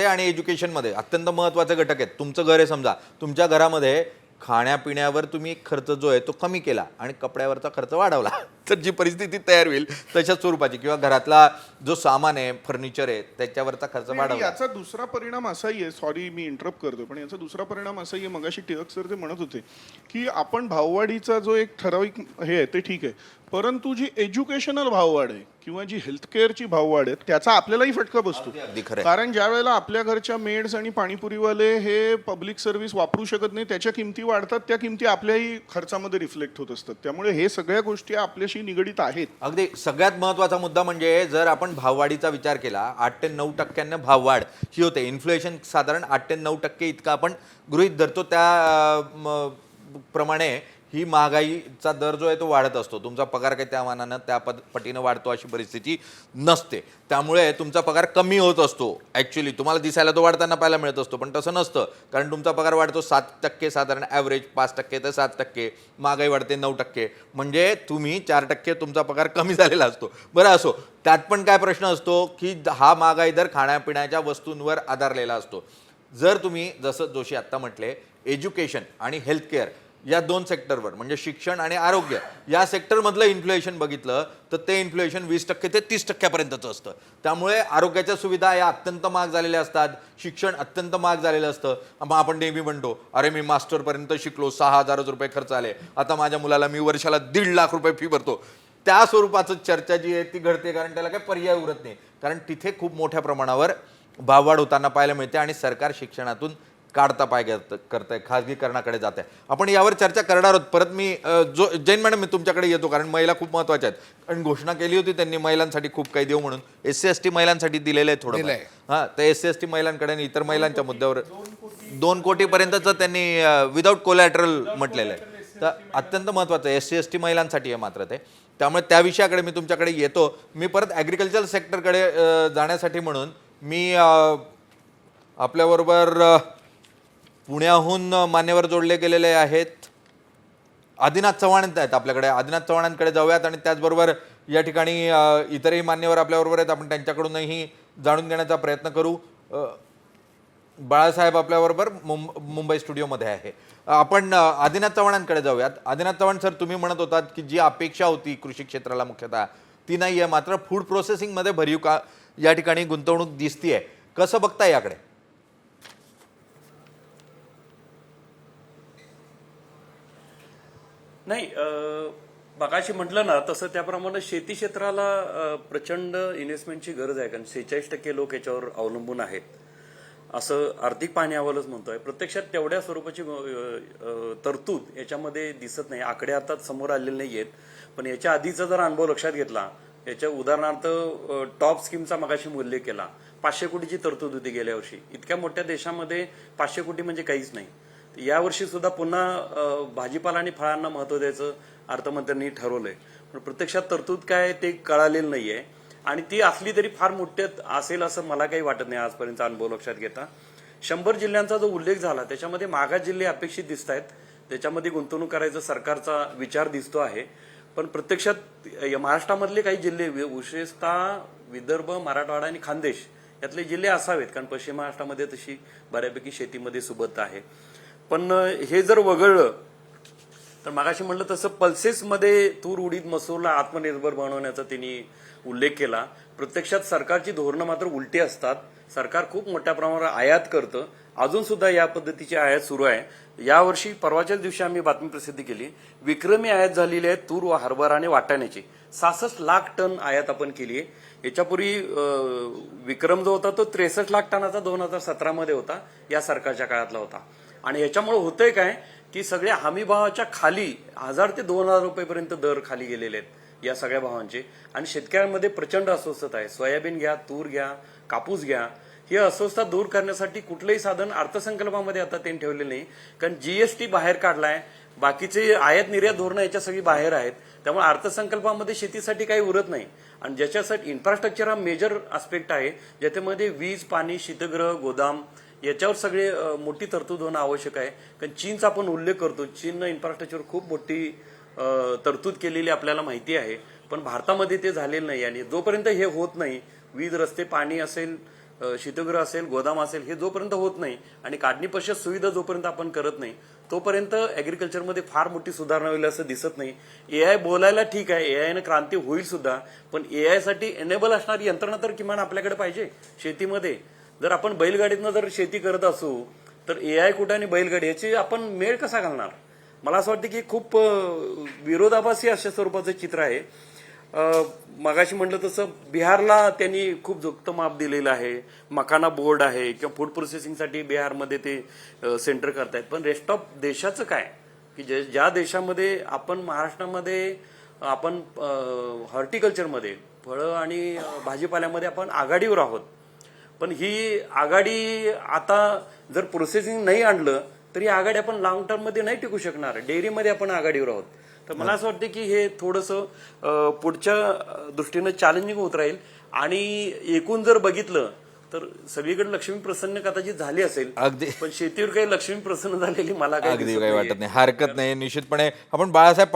आणि एज्युकेशनमध्ये अत्यंत महत्त्वाचे घटक आहेत. तुमचं घर आहे समजा, तुमच्या घरामध्ये खाण्यापिण्यावर तुम्ही खर्च जो आहे तो कमी केला आणि कपड्यावरचा खर्च वाढवला तर जी परिस्थिती तयार होईल तशा स्वरूपाची, किंवा घरातला जो सामान आहे, फर्निचर आहे, त्याच्यावरचा खर्च वाढवला. याचा दुसरा परिणाम असाही आहे, सॉरी मी इंटरप्ट करतो, पण याचा दुसरा परिणाम असाही आहे, मगाशी टिळक सर ते म्हणत होते की आपण भाववाढीचा जो एक ठराविक हे आहे ते ठीक आहे, परंतु जी एज्युकेशनल भाववाढ आहे किंवा जी हेल्थकेअरची भाववाढ आहे त्याचा आपल्यालाही फटका बसतो. अगदी खरं आहे. कारण ज्या वेळेला आपल्या घरच्या मेड्स आणि पाणीपुरीवाले हे पब्लिक सर्व्हिस वापरू शकत नाही, त्याच्या किमती वाढतात, त्या किमती आपल्याही खर्चामध्ये रिफ्लेक्ट होत असतात. त्यामुळे हे सगळ्या गोष्टी आपल्याशी निगडीत आहेत. अगदी सगळ्यात महत्त्वाचा मुद्दा म्हणजे जर आपण भाववाढीचा विचार केला, 8 ते 9% भाववाढ ही होते. इन्फ्लेशन साधारण 8 ते 9% इतका आपण गृहीत धरतो. त्या प्रमाणे ही महागाईचा दर जो आहे तो वाढत असतो. तुमचा पगार काही त्या मानानं त्या पटीनं वाढतो अशी परिस्थिती नसते. त्यामुळे तुमचा पगार कमी होत असतो. ॲक्च्युली तुम्हाला दिसायला तो वाढताना पाहायला मिळत असतो, पण तसं नसतं. कारण तुमचा पगार वाढतो 7% साधारण ॲव्हरेज, 5% ते 7%, महागाई वाढते 9%, म्हणजे तुम्ही 4% तुमचा पगार कमी झालेला असतो. बरं असो, त्यात पण काय प्रश्न असतो की हा महागाई दर खाण्यापिण्याच्या वस्तूंवर आधारलेला असतो. जर तुम्ही जसं जोशी आत्ता म्हटले, एज्युकेशन आणि हेल्थकेअर या 2 सेक्टरवर, म्हणजे शिक्षण आणि आरोग्य या सेक्टरमधलं इन्फ्लेशन बघितलं तर ते इन्फ्लेशन 20% ते 30%पर्यंतचं असतं. त्यामुळे आरोग्याच्या सुविधा या अत्यंत महाग झालेल्या असतात, शिक्षण अत्यंत महाग झालेलं असतं. मग आपण नेहमी म्हणतो, अरे मी मास्टरपर्यंत शिकलो, 6,000 रुपये खर्च आले, आता माझ्या मुलाला मी वर्षाला 1.5 लाख रुपये फी भरतो. त्या स्वरूपाचं चर्चा जी आहे ती घडते, कारण त्याला काही पर्याय उरत नाही. कारण तिथे खूप मोठ्या प्रमाणावर भाववाढ होताना पाहायला मिळते आणि सरकार शिक्षणातून काढता पाय करतंय, खाजगीकरणाकडे जात आहे. आपण यावर चर्चा करणार आहोत. परत मी जैन मॅडम मी तुमच्याकडे येतो, कारण महिला खूप महत्त्वाच्या आहेत. आणि घोषणा केली होती त्यांनी महिलांसाठी खूप काही देऊ म्हणून. SC/ST महिलांसाठी दिलेलं आहे थोडं. हां, तर SC/ST महिलांकडे आणि इतर महिलांच्या मुद्द्यावर 2 कोटीपर्यंतचं त्यांनी विदाऊट कोलॅटरल म्हटलेलं आहे. तर अत्यंत महत्त्वाचं आहे, SC/ST महिलांसाठी आहे मात्र ते. त्यामुळे त्या विषयाकडे मी तुमच्याकडे येतो. मी परत ॲग्रिकल्चर सेक्टरकडे जाण्यासाठी म्हणून मी आपल्याबरोबर पुण्याहून मान्यवर जोडले गेलेले आहेत. आदिनाथ चव्हाण आहेत आपल्याकडे. आदिनाथ चव्हाणांकडे जाऊयात आणि त्याचबरोबर या ठिकाणी इतरही मान्यवर आपल्याबरोबर आहेत. आपण त्यांच्याकडूनही जाणून घेण्याचा प्रयत्न करू. बाळासाहेब आपल्याबरोबर मुंबई स्टुडिओमध्ये आहे. आपण आदिनाथ चव्हाणांकडे जाऊयात. आदिनाथ चव्हाण सर, तुम्ही म्हणत होतात की जी अपेक्षा होती कृषी क्षेत्राला मुख्यतः ती नाही आहे, मात्र फूड प्रोसेसिंगमध्ये भरीव का या ठिकाणी गुंतवणूक दिसतीये. कसं बघताय याकडे? नाही, मगाशी म्हटलं ना तसं त्याप्रमाणे शेती क्षेत्राला प्रचंड इन्व्हेस्टमेंटची गरज आहे. कारण 46% लोक याच्यावर अवलंबून आहेत, असं आर्थिक पाहणी अहवालच म्हणतोय. प्रत्यक्षात तेवढ्या स्वरूपाची तरतूद याच्यामध्ये दिसत नाही. आकडे आता समोर आलेले नाही आहेत, पण याच्या आधीचा जर अनुभव लक्षात घेतला, याच्या उदाहरणार्थ टॉप स्कीमचा मगाशी उल्लेख केला, 500 कोटीची तरतूद होती गेल्या वर्षी. इतक्या मोठ्या देशामध्ये 500 कोटी म्हणजे काहीच नाही. यावर्षी सुद्धा पुन्हा भाजीपाला आणि फळांना महत्व द्यायचं अर्थमंत्र्यांनी ठरवलंय, पण प्रत्यक्षात तरतूद काय ते कळालेलं नाहीये. आणि ती असली तरी फार मोठ्यात असेल असं मला काही वाटत नाही आजपर्यंत अनुभव लक्षात घेता. 100 जिल्ह्यांचा जो उल्लेख झाला त्याच्यामध्ये मागास जिल्हे अपेक्षित दिसत आहेत, त्याच्यामध्ये गुंतवणूक करायचा सरकारचा विचार दिसतो आहे. पण प्रत्यक्षात महाराष्ट्रामधले काही जिल्हे, विशेषतः विदर्भ, मराठवाडा आणि खानदेश यातले जिल्हे असावेत, कारण पश्चिम महाराष्ट्रामध्ये तशी बऱ्यापैकी शेतीमध्ये सुबत्ता आहे. पण हे जर वगळलं तर मागाशी म्हटलं तसं पल्सेसमध्ये तूर, उडीद, मसूरला आत्मनिर्भर बनवण्याचा त्यांनी उल्लेख केला. प्रत्यक्षात सरकारची धोरणं मात्र उलटी असतात. सरकार खूप मोठ्या प्रमाणावर आयात करतं. अजून सुद्धा या पद्धतीची आयात सुरू आहे. यावर्षी परवाच्याच दिवशी आम्ही बातमी प्रसिद्ध केली, विक्रमी आयात झालेली आहे तूर व हरभरा आणि वाटाण्याची. 66 लाख टन आयात आपण केली आहे. याच्यापूर्वी विक्रम जो होता तो 63 लाख टनाचा 2017 मध्ये होता, या सरकारच्या काळातला होता. आणि याच्यामुळे होतंय काय की सगळ्या हमी भावाच्या खाली 1000 ते 2000 रुपयेपर्यंत दर खाली गेलेले आहेत या सगळ्या भावांचे. आणि शेतकऱ्यांमध्ये प्रचंड अस्वस्थता आहे. सोयाबीन घ्या, तूर घ्या, कापूस घ्या, ही अस्वस्थता दूर करण्यासाठी कुठलंही साधन अर्थसंकल्पामध्ये आता त्यांनी ठेवलेलं नाही. कारण GST बाहेर काढलाय, बाकीचे आयात निर्यात धोरणं याच्या सगळी बाहेर आहेत. त्यामुळे अर्थसंकल्पामध्ये शेतीसाठी काही उरत नाही. आणि ज्याच्यासाठी इन्फ्रास्ट्रक्चर हा मेजर आस्पेक्ट आहे, ज्याच्यामध्ये वीज, पाणी, शीतगृह, गोदाम याच्यावर सगळे मोठी तरतूद होणं आवश्यक आहे. कारण चीनचा आपण उल्लेख करतो, चीननं इन्फ्रास्ट्रक्चर खूप मोठी तरतूद केलेली आपल्याला माहिती आहे, पण भारतामध्ये ते झालेलं नाही. आणि जोपर्यंत हे होत नाही, वीज, रस्ते, पाणी असेल, शीतगृह असेल, गोदाम असेल, हे जोपर्यंत होत नाही आणि काढणी पश्चात सुविधा जोपर्यंत आपण करत नाही तोपर्यंत ऍग्रिकल्चरमध्ये फार मोठी सुधारणा होईल असं दिसत नाही. एआय बोलायला ठीक आहे, एआयनं क्रांती होईल सुद्धा, पण एआय साठी एनेबल असणारी यंत्रणा तर किमान आपल्याकडे पाहिजे शेतीमध्ये. जर आपण बैलगाडीतनं जर शेती करत असू तर एआय कुठे आणि बैलगाडी याची आपण मेळ कसा घालणार? मला असं वाटतं की खूप विरोधाभासी अशा स्वरूपाचं चित्र आहे. मगाशी म्हटलं तसं बिहारला त्यांनी खूप झुकतं माप दिलेलं आहे, मकाना बोर्ड आहे किंवा फूड प्रोसेसिंगसाठी बिहारमध्ये ते सेंटर करतायत. पण रेस्ट ऑफ देशाचं काय की ज्या देशामध्ये आपण महाराष्ट्रामध्ये आपण हॉर्टिकल्चरमध्ये फळं आणि भाजीपाल्यामध्ये आपण आघाडीवर आहोत. पण ही आघाडी आता जर प्रोसेसिंग नाही आणलं तर ही आघाडी आपण लॉंग टर्म मध्ये नाही टिकू शकणार. डेअरीमध्ये आपण आघाडीवर आहोत. तर मला असं वाटतं की हे थोडंसं पुढच्या दृष्टीनं चॅलेंजिंग होत राहील. आणि एकूण जर बघितलं तर सगळीकडे लक्ष्मी प्रसन्न कदाचित झाली असेल, अगदी. पण शेतीवर काही लक्ष्मी प्रसन्न झालेली मला काही अगदी दिसत काही नाहीये. वाटत नाही, हरकत नाही. निश्चितपणे आपण बाळासाहेब